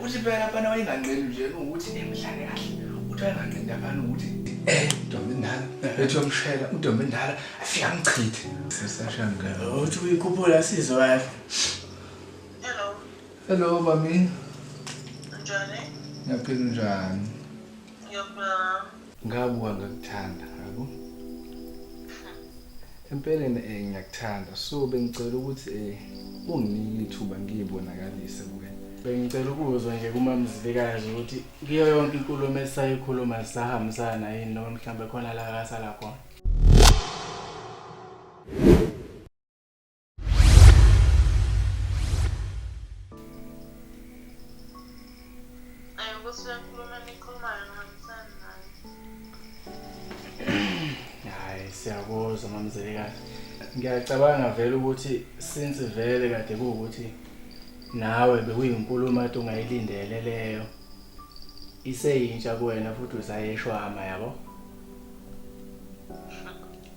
uthi phela lapha wayengangceli nje ukuthi emhlane kahle. Uthi wayengangceli lapha ukuthi Ntombi endala ethi yomshela uNtombi endala afika ngichithe. Sesashanga. Uthi uyikhuphula sizo kahle. Hello mami. Njani? Ngiyaphila njani? Ngiyabona. Ngabuka ngakuthanda yabo. Empeleni ngiyakuthanda so bengicela ukuthi unginike ithuba ngiyibonakalise kuwe. Bengicela ukuzwa nje kumamzilikazi ukuthi kuyo yonke inkulumo esayikhuluma sisahambisana yini noma mhlawumbe khona la akasala khona. Hayi siyakuzwa mamzilikazi. Ngiyacabanga vele ukuthi since vele kade kuukuthi nawe bekuyinkulumo ade ungayilindele leyo. Iseyintsha kuwena futhi usayeshwama yabo.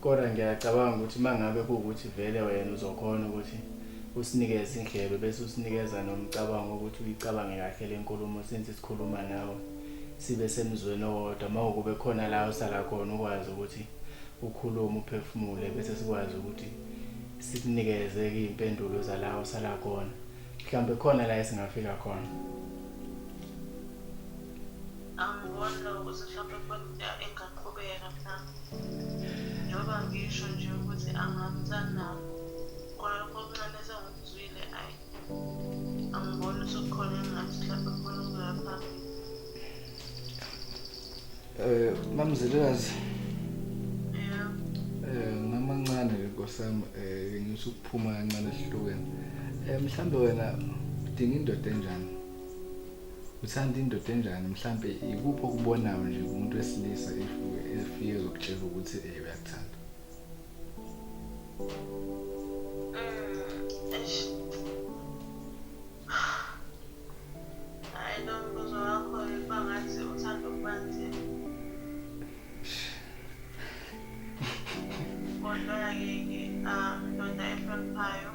Kodwa ngiyacabanga ukuthi mangabe kuukuthi vele wena uzokhona ukuthi usinikeze indlebe bese usinikeza nomcabango ukuthi uyicabange kahle lenkulumo since sikhuluma nawe. Sibe semzweni owodwa mawukube khona la usala khona ukwazi ukuthi ukhuluma uphefumule bese sikwazi ukuthi sikunikeze impendulo zalawo sala khona. Mhlambe khona la esingafika khona. Angibona ukuthi mhlawumbe khona engaqhubeka mhlawumbe. Njengoba ngisho nje ukuthi angihambisani nawo. Khona lokho okuncane sengikuzwile ayi. Angibona sokukhona engathi mhlawumbe khona ukuya phambili. Mamzilikazi. Ngamancane nkosami ngisho ukuphuma kancane esihlokweni. Mhlambe wena udinga indoda enjani? Uthanda indoda enjani? Mhlambe ikuphi okubonayo nje umuntu wesilisa efike ezokutshela ukuthi uyakuthanda? Hayi lo mbuzo wakho ibangathi uthanda ukubanzi. Kodwa-ke ndoda ehloniphayo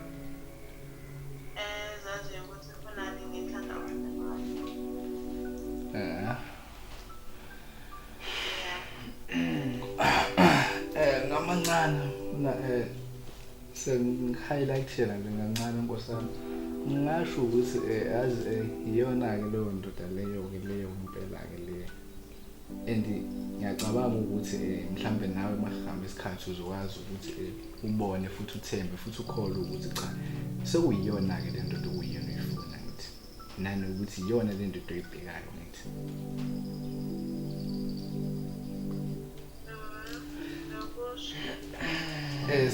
ezaziyo ukuthi kunani ngithanda umndeni wami. Ngamancane sengihighlightela nje kancane nkosami. Ngingasho ukuthi yazi iyona-ke leyo ndoda leyo-ke leyo impela-ke leyo. And ngiyacabanga ukuthi mhlambe nawe mahambe isikhathi uzokwazi ukuthi ubone futhi uthembe futhi ukholwe ukuthi cha sekuyiyona-ke le ndoda okuyiyona uyifuna ngithi. Nanokuthi iyona le ndoda oyibhekayo ngithi.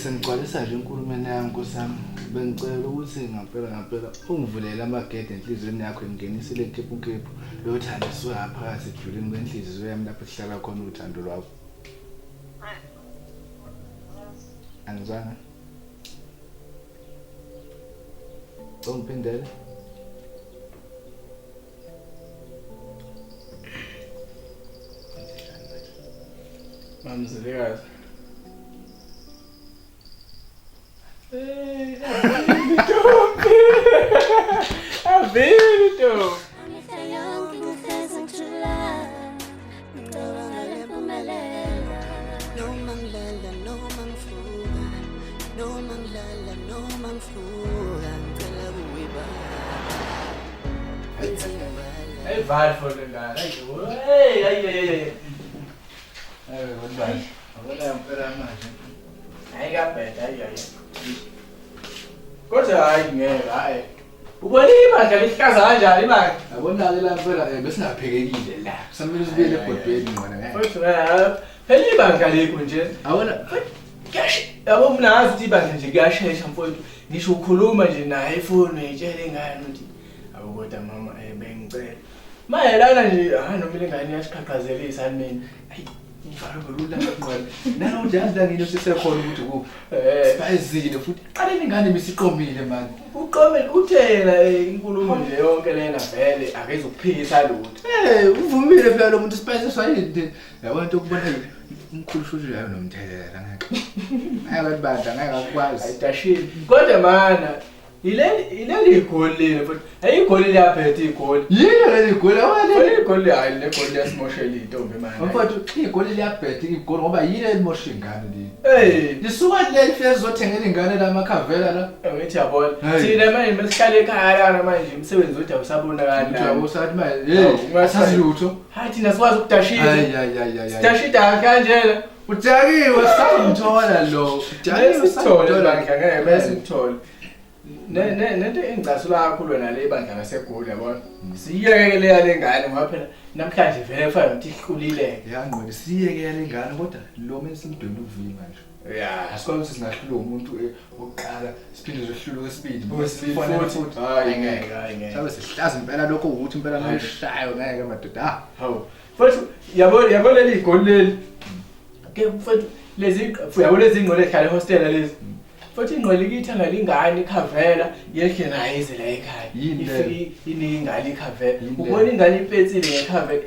Sengigcwalisa nje enkulumeni yami nkosami. Bengicela ukuthi ngampela ungivulele amagede enhlizweni yakho ngingenisele inkephu yothando phakathi ejulini kwenhliziyo yami lapho sihlala khona uthando lwakho. Anizanga? Ungiphindele? Mamzilikazi. Hey, bad for the guy. Hey. Goodbye. I got better. Kodwa hayi ngeke hayi. Ubona ibandla lihlaza kanjani manje? Yabona-ke la phela besingaphekekile la. Kusamele sibuyele ebhodweni ngwana. Futhi phela ibandla lekho nje. Awona yabo mina ngazi ukuthi ibandla nje kuyashesha mfowethu. Ngisho ukhuluma nje naye ifoni uyitshela ingane ukuthi abukodwa mama bengicela. Mayelana nje noma ingane yasiqhaqhazelisa mina. Hayi ngifana ngolula ngqondo. nalo njazi la ngine sisekhona ukuthi ku sibazile futhi qaleni ingane besiqomile manje. Uqomele uthela inkulumo nje yonke lena vele akezokuphikisa lutho. Uvumile phela lo muntu spice sayini yabona into ukubona umkhulu futhi yayo nomthelela ngeke. Hayi abantu bandla ngeke akwazi. Ayidashile. Kodwa mana ileli igoli leli futhi ayigoli liyaphethe igoli yini leli igoli awale igoli hayi le goli yasimoshela intombi manje mfowethu igoli liyabhetha igoli ngoba yini elimosha ingane leli lisuka leli fike sizothengela ingane lamakhavela la ngithi yabona thina manje mesihlala ekhaya la manje umsebenzi uthi awusabonakali la usathi manje ungasazi lutho hayi thina sikwazi ukudashisa hayi sidashida kanjena ujakiwe samthola lo ujakiwe samthola bandla ngeke bese ngithole nento engicasula kakhulu wena le bandla ngaseGoli yabona siyeke le yale ngane ngoba phela namhlanje vele kufanele ukuthi ihlulileke yangqondo siyeke yale ngane kodwa lo manje simdweni uvi manje asikwazi ukuthi singahlula umuntu oqala siphinde sihlule wesibili futhi hayi ngeke sabe sihlaza impela lokho ukuthi impela mayishayo ngeke madoda hawu futhi yabo leli igoli leli ke futhi lezi yabo lezi ingqole ehlala ehostel lezi futhi ingqole ikithi ngalingane ikhavela yekhe nayo ize la ekhaya ifiki iningane ikhavela ubona ingane ipetsile ngekhavela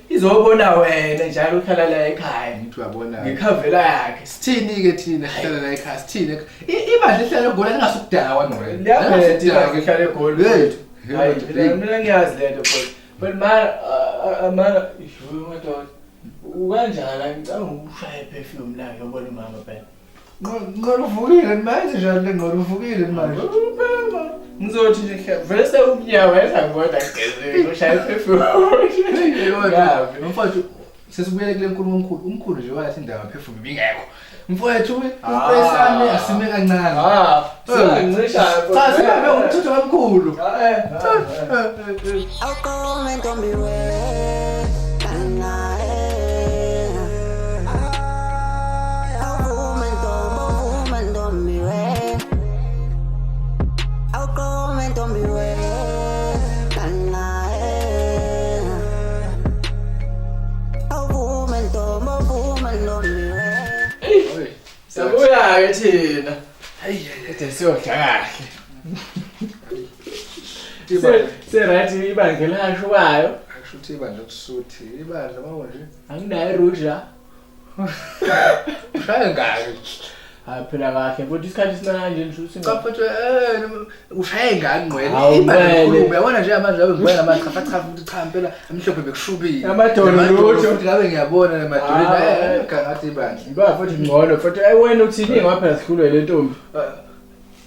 izobona wena njalo ukhala la ekhaya ngithi uyabona ngekhavela yakhe sithini ke thina sihlala la ekhaya sithini ibandla ehlala eGoli ngasukudala wena liyaphethe ihlala eGoli wethu hayi mina ngiyazi lento but mara isho madoda ukanjala ngicanga ukushaye perfume la yobona mama phela ngoluvukile manje njalo ngoluvukile manje ngizothi nje vele sewumnyawo esangoda ngezwe ushaye perfume mfowethu sesibuyele kule nkulumo omkhulu nje wathi indaba perfume bingekho mfowethu umpresane asime kancane sengicisha cha sibe umthutho omkhulu awukhona ntombi we sabuya ke thina hayi ethe siyodla kahle right ibandla lahasho bayo asho ukuthi ibandla kusuthi ibandla manje anginayo roja ushaya ngani phela kahle kodwa isikhathi sinanje ngisho kaphethe ushaye ngani ngwele ibandla uyabona nje manje abe ngibona amachafa ukuthi cha impela amhlophe bekushubile amadolo lutho futhi ngabe ngiyabona lemadolo ngathi ibandla ngiba futhi ngcono futhi wena uthini ngaphela sikhulwe le ntombi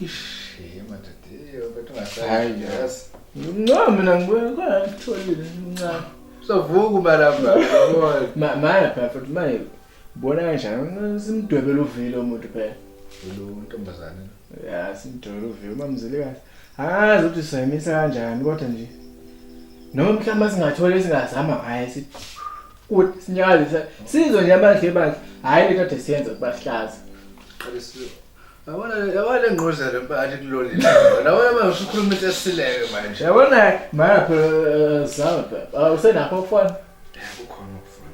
ishe madade bethu hayi ngasayi no mina ngibona ngitholile ncane sovuka malamba mana phela futhi manje bona kanjani simdwebela uvile umuntu phela lo ntombazane ya simdwebela uvile mamzile kahle angazi ukuthi sayimisa kanjani kodwa nje noma mhlawumbe singathole singazama hayi sithi ukuthi sinyakazisa sizwe nje amandla ebandla hayi le kade siyenza kubahlaza qalisiwe yabona ngqozelo manje kuloli labona manje usukhuluma into esileke manje yabona mara phela zama phela usenapho phone kukhona ukufuna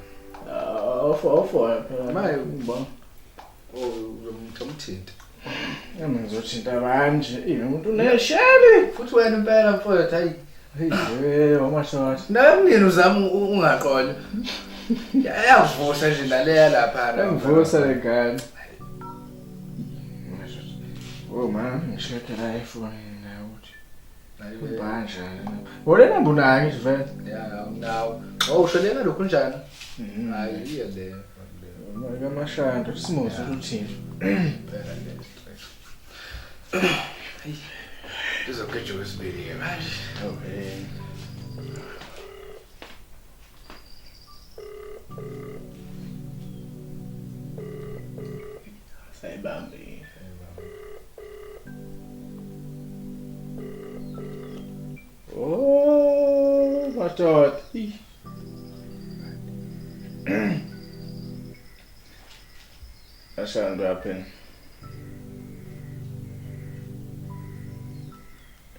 ofo phela maye ngibona uzomthinta yami ngizothinta manje umuntu uneshali futhi wena impela mfowethu hayi hey omashot namini uzama ungaqola yavusa nje naleya lapha ngivusa lengane oh man ngishete la iphone nayo ubanja wona namba unayo ngisho vele ya nawo usholela lokho njani hayi iya le Mashanda simozo uthini phela le hayi izokujwa isibili manje okay sayibambe oh matot ashanda apha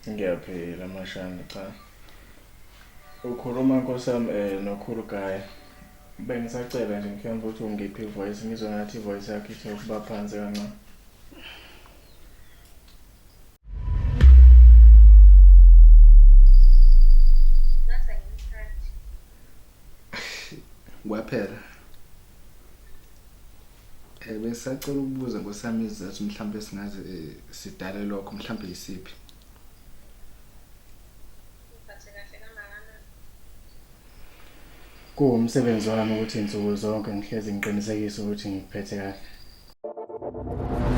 ngiyaphila mashanda cha ukhuluma nkosami nokhulugaya bengisacela nje ngikhambe ukuthi ungiphi ivoice ngizwe ngathi ivoice yakhe ithe ukuba phansi kancane kwaphela besacela ukubuza ngosami izathu mhlawumbe singaze sidale lokho mhlawumbe isiphi kuwumsebenzi wami ukuthi insuku zonke ngihlezi ngiqinisekise ukuthi ngikuphethe kahle.